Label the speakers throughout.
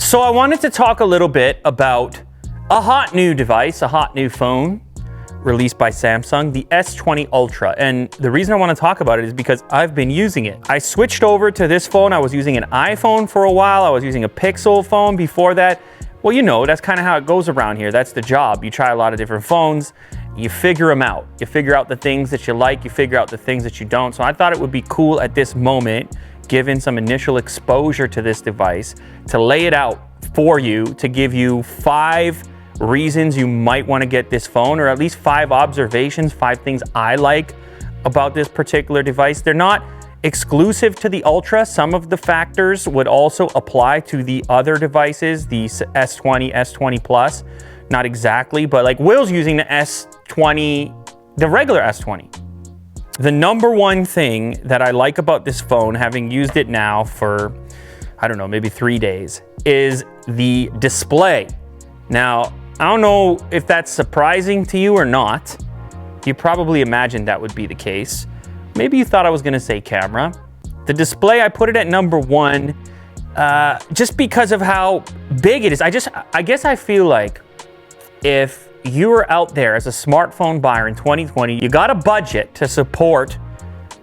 Speaker 1: So I wanted to talk a little bit about a hot new device, a hot new phone released by Samsung, the S20 Ultra. And the reason I want to talk about it is because I've been using it. I switched over to this phone. I was using an iPhone for a while. I was using a Pixel phone before that. Well, you know, that's kind of how it goes around here. That's the job. You try a lot of different phones, you figure them out. You figure out the things that you like, you figure out the things that you don't. So I thought it would be cool at this moment, given some initial exposure to this device, to lay it out for you, to give you 5 reasons you might want to get this phone, or at least 5 observations, 5 things I like about this particular device. They're not exclusive to the Ultra. Some of the factors would also apply to the other devices, the S20, S20 Plus. Not exactly, but like Will's using the S20, the regular S20. The number one thing that I like about this phone, having used it now for, I don't know, maybe 3 days, is the display. Now, I don't know if that's surprising to you or not. You probably imagined that would be the case. Maybe you thought I was gonna say camera. The display, I put it at number 1, just because of how big it is. I guess I feel like if you were out there as a smartphone buyer in 2020, you got a budget to support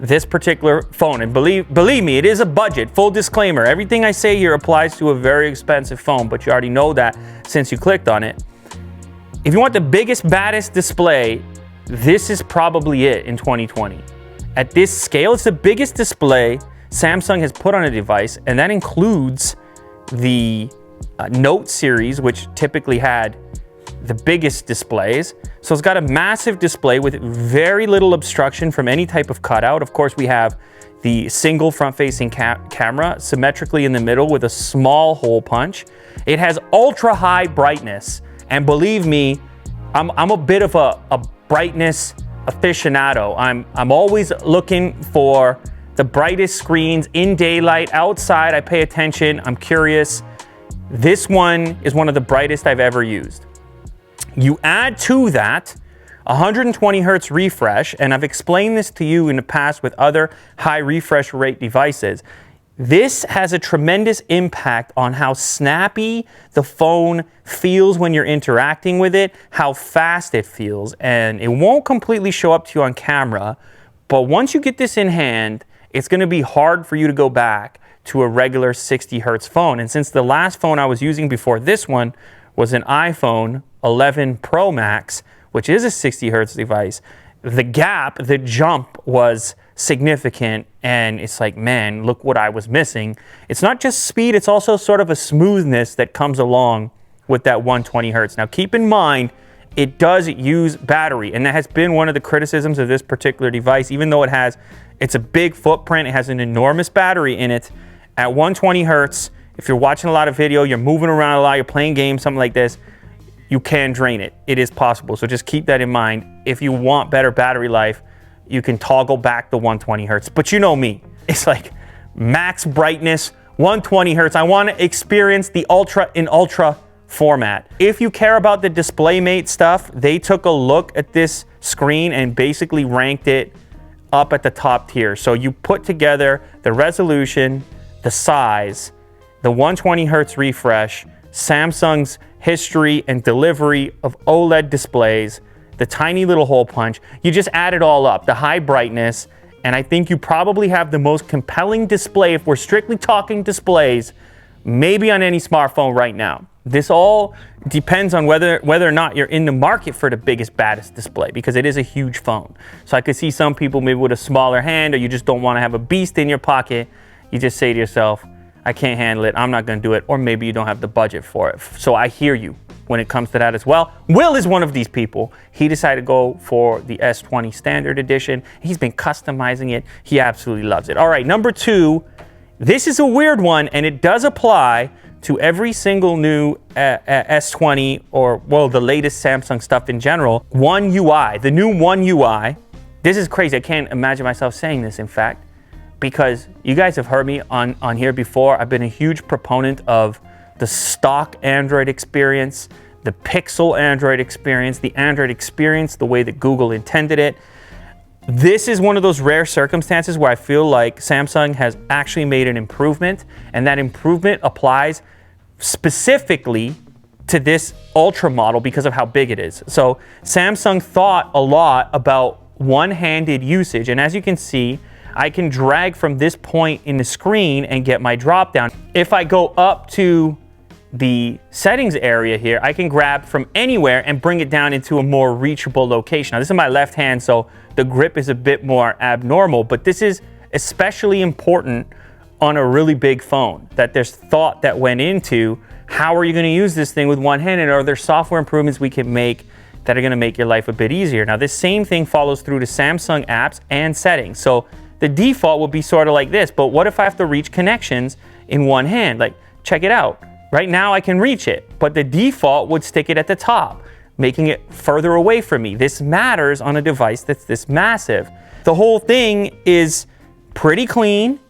Speaker 1: this particular phone. And believe me, it is a budget. Full disclaimer, everything I say here applies to a very expensive phone, but you already know that since you clicked on it. If you want the biggest, baddest display, this is probably it in 2020. At this scale, it's the biggest display Samsung has put on a device, and that includes the Note series, which typically had the biggest displays. So it's got a massive display with very little obstruction from any type of cutout. Of course, we have the single front-facing camera symmetrically in the middle with a small hole punch. It has ultra high brightness, and believe me, I'm a bit of a brightness aficionado. I'm always looking for the brightest screens in daylight, outside. I pay attention, I'm curious. This one is one of the brightest I've ever used. You add to that 120 hertz refresh, and I've explained this to you in the past with other high refresh rate devices. This has a tremendous impact on how snappy the phone feels when you're interacting with it, how fast it feels, and it won't completely show up to you on camera, but once you get this in hand, it's going to be hard for you to go back to a regular 60 hertz phone. And since the last phone I was using before this one was an iPhone 11 Pro Max, which is a 60 hertz device, the gap, the jump was significant, and it's like, man, look what I was missing. It's not just speed, it's also sort of a smoothness that comes along with that 120 hertz. Now keep in mind, it does use battery, and that has been one of the criticisms of this particular device. Even though it's a big footprint, it has an enormous battery in it. At 120 hertz, if you're watching a lot of video, you're moving around a lot, you're playing games, something like this, you can drain it. It is possible. So just keep that in mind. If you want better battery life, you can toggle back the 120 hertz. But you know me, it's like max brightness, 120 hertz. I want to experience the Ultra in Ultra format. If you care about the DisplayMate stuff, they took a look at this screen and basically ranked it up at the top tier. So you put together the resolution, the size, the 120 hertz refresh, Samsung's history and delivery of OLED displays, the tiny little hole punch. You just add it all up, the high brightness, and I think you probably have the most compelling display, if we're strictly talking displays, maybe on any smartphone right now. This all depends on whether or not you're in the market for the biggest, baddest display, because it is a huge phone. So I could see some people maybe with a smaller hand, or you just don't want to have a beast in your pocket. You just say to yourself, I can't handle it, I'm not going to do it, or maybe you don't have the budget for it. So I hear you when it comes to that as well. Will is one of these people. He decided to go for the S20 Standard Edition. He's been customizing it. He absolutely loves it. All right, number 2, this is a weird one, and it does apply to every single new S20, or, well, the latest Samsung stuff in general. One UI, the new One UI. This is crazy. I can't imagine myself saying this, in fact, because you guys have heard me on here before. I've been a huge proponent of the stock Android experience, the Pixel Android experience, the Android experience the way that Google intended it. This is one of those rare circumstances where I feel like Samsung has actually made an improvement, and that improvement applies specifically to this Ultra model because of how big it is. So Samsung thought a lot about one-handed usage, and as you can see, I can drag from this point in the screen and get my drop down. If I go up to the settings area here, I can grab from anywhere and bring it down into a more reachable location. Now, this is my left hand, so the grip is a bit more abnormal, but this is especially important on a really big phone, that there's thought that went into how are you going to use this thing with one hand, and are there software improvements we can make that are going to make your life a bit easier. Now, this same thing follows through to Samsung apps and settings. So the default would be sort of like this, but what if I have to reach connections in one hand? Like, check it out. Right now I can reach it, but the default would stick it at the top, making it further away from me. This matters on a device that's this massive. The whole thing is pretty clean.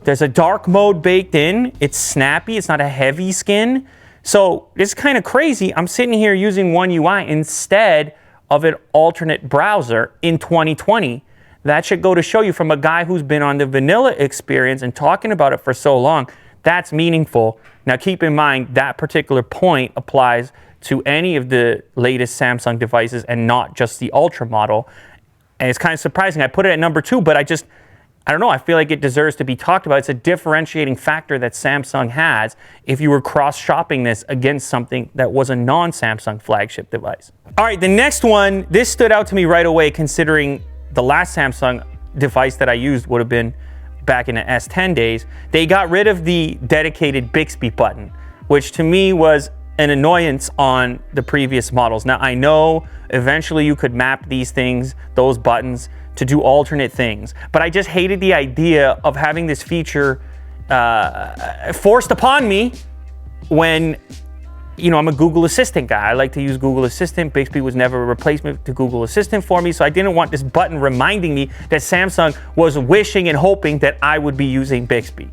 Speaker 1: There's a dark mode baked in. It's snappy, it's not a heavy skin. So it's kind of crazy. I'm sitting here using One UI instead of an alternate browser in 2020. That should go to show you, from a guy who's been on the vanilla experience and talking about it for so long, that's meaningful. Now keep in mind that particular point applies to any of the latest Samsung devices and not just the Ultra model. And it's kind of surprising. I put it at number 2, but I don't know, I feel like it deserves to be talked about. It's a differentiating factor that Samsung has if you were cross-shopping this against something that was a non-Samsung flagship device. All right, the next one, this stood out to me right away considering the last Samsung device that I used would have been back in the S10 days. They got rid of the dedicated Bixby button, which to me was an annoyance on the previous models. Now, I know eventually you could map these things, those buttons, to do alternate things, but I just hated the idea of having this feature forced upon me when, you know, I'm a Google Assistant guy. I like to use Google Assistant. Bixby was never a replacement to Google Assistant for me, so I didn't want this button reminding me that Samsung was wishing and hoping that I would be using Bixby.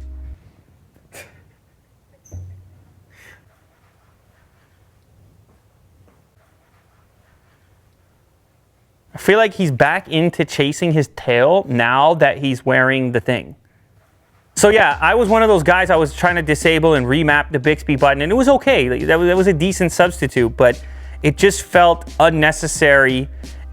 Speaker 1: I feel like he's back into chasing his tail now that he's wearing the thing. So yeah, I was one of those guys. I was trying to disable and remap the Bixby button, and it was okay. That was a decent substitute, but it just felt unnecessary,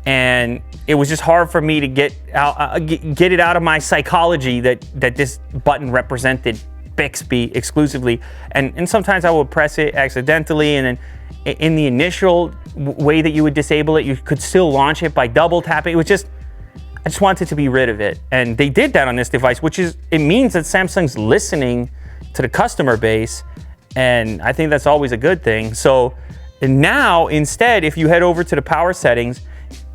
Speaker 1: and it was just hard for me to get it out of my psychology that this button represented Bixby exclusively. And sometimes I would press it accidentally, and then in the initial way that you would disable it, you could still launch it by double tapping. It was just, I just wanted to be rid of it. And they did that on this device, which is, it means that Samsung's listening to the customer base. And I think that's always a good thing. So now instead, if you head over to the power settings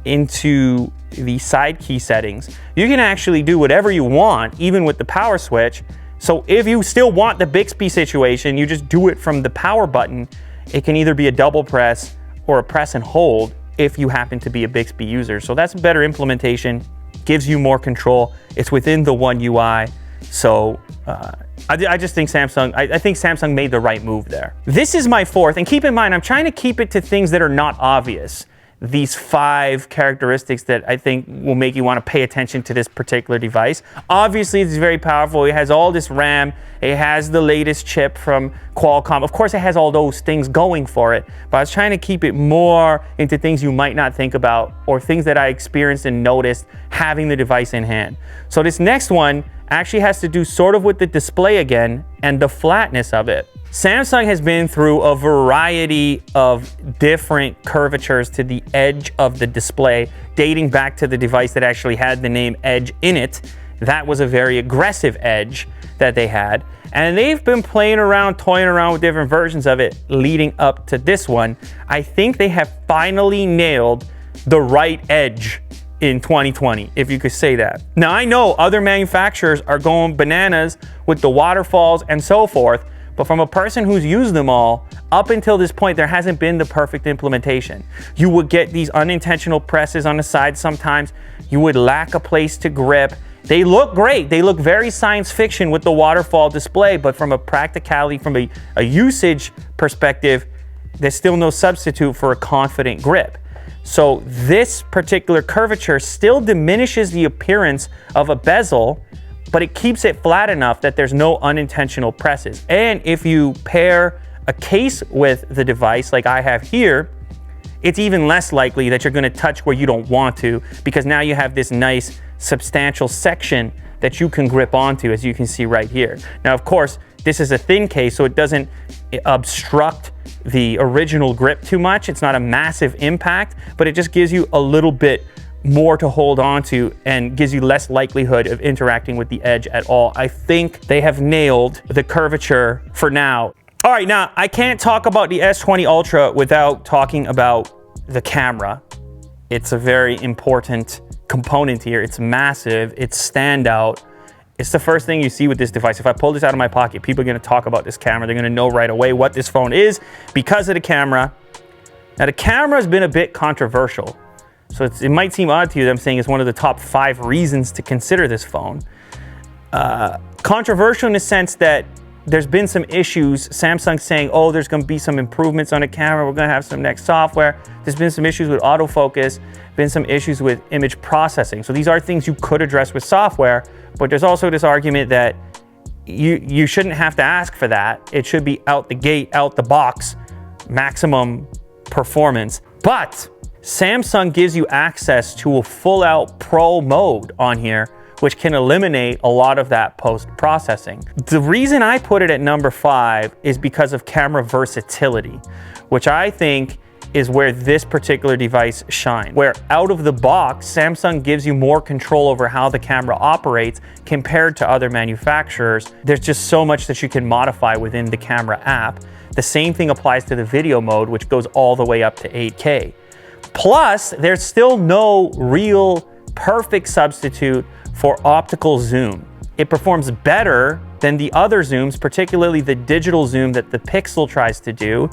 Speaker 1: into the side key settings, you can actually do whatever you want, even with the power switch. So if you still want the Bixby situation, you just do it from the power button. It can either be a double press or a press and hold if you happen to be a Bixby user. So that's a better implementation, gives you more control. It's within the One UI. So I just think I think Samsung made the right move there. This is my fourth, and keep in mind, I'm trying to keep it to things that are not obvious. These 5 characteristics that I think will make you want to pay attention to this particular device. Obviously, it's very powerful. It has all this RAM. It has the latest chip from Qualcomm. Of course, it has all those things going for it, but I was trying to keep it more into things you might not think about, or things that I experienced and noticed having the device in hand. So this next one actually has to do sort of with the display again and the flatness of it. Samsung has been through a variety of different curvatures to the edge of the display, dating back to the device that actually had the name Edge in it. That was a very aggressive edge that they had. And they've been playing around, toying around with different versions of it leading up to this one. I think they have finally nailed the right edge in 2020, if you could say that. Now, I know other manufacturers are going bananas with the waterfalls and so forth, but from a person who's used them all, up until this point, there hasn't been the perfect implementation. You would get these unintentional presses on the side sometimes. You would lack a place to grip. They look great. They look very science fiction with the waterfall display, but from a practicality, from a usage perspective, there's still no substitute for a confident grip. So this particular curvature still diminishes the appearance of a bezel, but it keeps it flat enough that there's no unintentional presses. And if you pair a case with the device like I have here, it's even less likely that you're going to touch where you don't want to, because now you have this nice substantial section that you can grip onto, as you can see right here. Now, of course, this is a thin case, so it doesn't obstruct the original grip too much. It's not a massive impact, but it just gives you a little bit more to hold on to and gives you less likelihood of interacting with the edge at all. I think they have nailed the curvature for now. All right, now I can't talk about the S20 Ultra without talking about the camera. It's a very important component here. It's massive, it's standout. It's the first thing you see with this device. If I pull this out of my pocket, people are gonna talk about this camera. They're gonna know right away what this phone is because of the camera. Now the camera has been a bit controversial. So it might seem odd to you that I'm saying it's one of the top 5 reasons to consider this phone. Controversial in the sense that there's been some issues. Samsung saying, oh, there's gonna be some improvements on the camera. We're gonna have some next software. There's been some issues with autofocus, been some issues with image processing. So these are things you could address with software, but there's also this argument that you shouldn't have to ask for that. It should be out the gate, out the box, maximum performance. But Samsung gives you access to a full-out pro mode on here, which can eliminate a lot of that post-processing. The reason I put it at number 5 is because of camera versatility, which I think is where this particular device shines. Where out of the box, Samsung gives you more control over how the camera operates compared to other manufacturers. There's just so much that you can modify within the camera app. The same thing applies to the video mode, which goes all the way up to 8K. Plus, there's still no real perfect substitute for optical zoom. It performs better than the other zooms, particularly the digital zoom that the Pixel tries to do,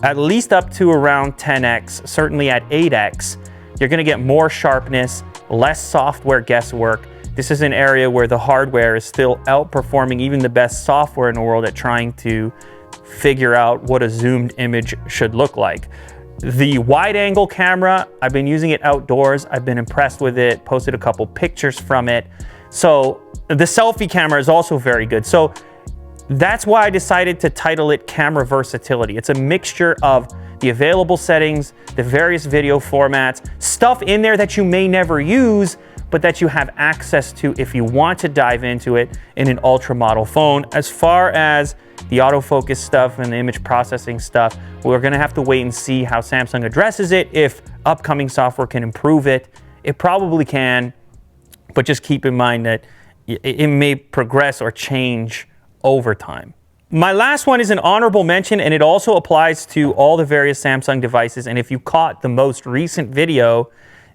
Speaker 1: at least up to around 10x, certainly at 8x. You're gonna get more sharpness, less software guesswork. This is an area where the hardware is still outperforming even the best software in the world at trying to figure out what a zoomed image should look like. The wide angle camera, I've been using it outdoors. I've been impressed with it, posted a couple pictures from it. So the selfie camera is also very good. So that's why I decided to title it Camera Versatility. It's a mixture of the available settings, the various video formats, stuff in there that you may never use, but that you have access to if you want to dive into it in an ultra model phone. As far as the autofocus stuff and the image processing stuff, we're gonna have to wait and see how Samsung addresses it. If upcoming software can improve it, it probably can, but just keep in mind that it may progress or change over time. My last one is an honorable mention, and it also applies to all the various Samsung devices. And if you caught the most recent video,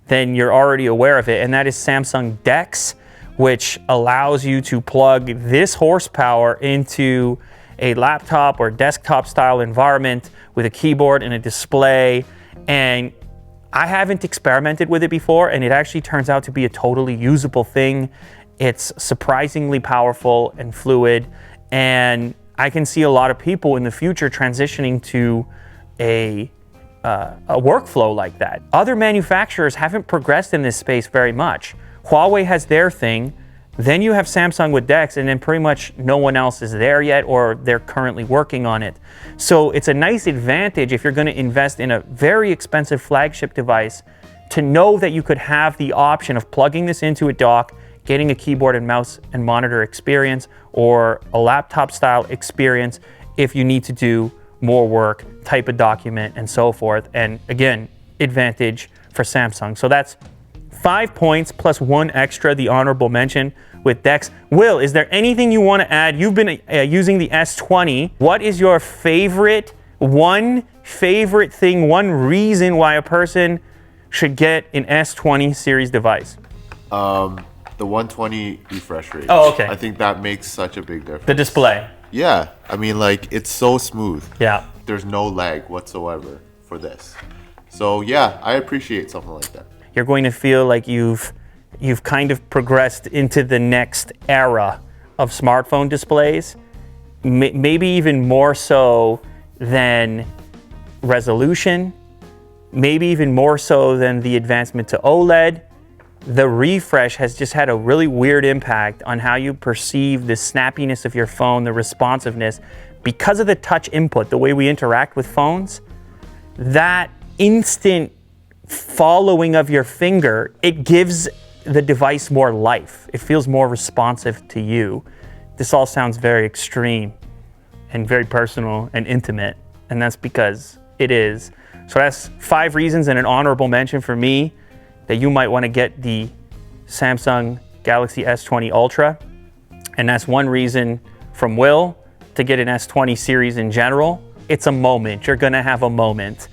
Speaker 1: then you're already aware of it, and that is Samsung DeX, which allows you to plug this horsepower into a laptop or desktop style environment with a keyboard and a display. And I haven't experimented with it before, and it actually turns out to be a totally usable thing. It's surprisingly powerful and fluid, and I can see a lot of people in the future transitioning to a workflow like that. Other manufacturers haven't progressed in this space very much. Huawei has their thing, then you have Samsung with DeX, and then pretty much no one else is there yet, or they're currently working on it. So it's a nice advantage if you're going to invest in a very expensive flagship device to know that you could have the option of plugging this into a dock, getting a keyboard and mouse and monitor experience, or a laptop style experience if you need to do more work, type a document, and so forth. And again, advantage for Samsung. So that's 5 points plus 1 extra, the honorable mention with DeX. Will, is there anything you want to add? You've been using the S20. What is your one favorite thing, one reason why a person should get an S20 series device?
Speaker 2: The 120 refresh rate.
Speaker 1: Oh, okay.
Speaker 2: I think that makes such a big difference.
Speaker 1: The display.
Speaker 2: Yeah, I mean, like, it's so smooth.
Speaker 1: Yeah.
Speaker 2: There's no lag whatsoever for this. So yeah, I appreciate something like that.
Speaker 1: You're going to feel like you've kind of progressed into the next era of smartphone displays, maybe even more so than resolution, maybe even more so than the advancement to OLED. The refresh has just had a really weird impact on how you perceive the snappiness of your phone, the responsiveness, because of the touch input, the way we interact with phones, that instant following of your finger, it gives the device more life. It feels more responsive to you. This all sounds very extreme and very personal and intimate, and that's because it is. So that's 5 reasons and an honorable mention for me that you might want to get the Samsung Galaxy S20 Ultra. And that's 1 reason from Will to get an S20 series in general. It's a moment. You're gonna have a moment.